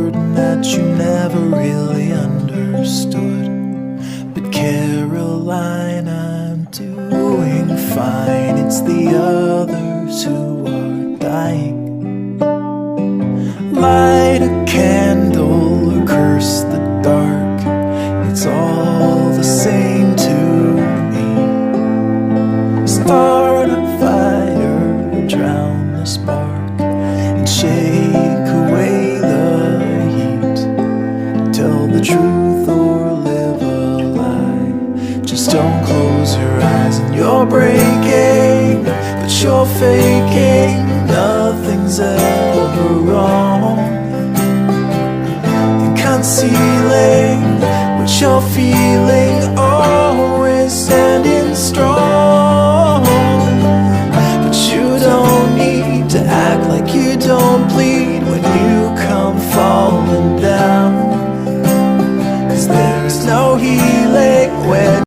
burden that you never really understood. But Caroline, I'm doing fine. It's the others who are dying. Light a candle or curse the dark, it's all the same to me. Start a fire, drown the spark, and shake away the heat. Tell the truth or live a lie. Just don't close your eyes. And you're breaking, but you're faking. Nothing's ever wrong. And concealing what you're feeling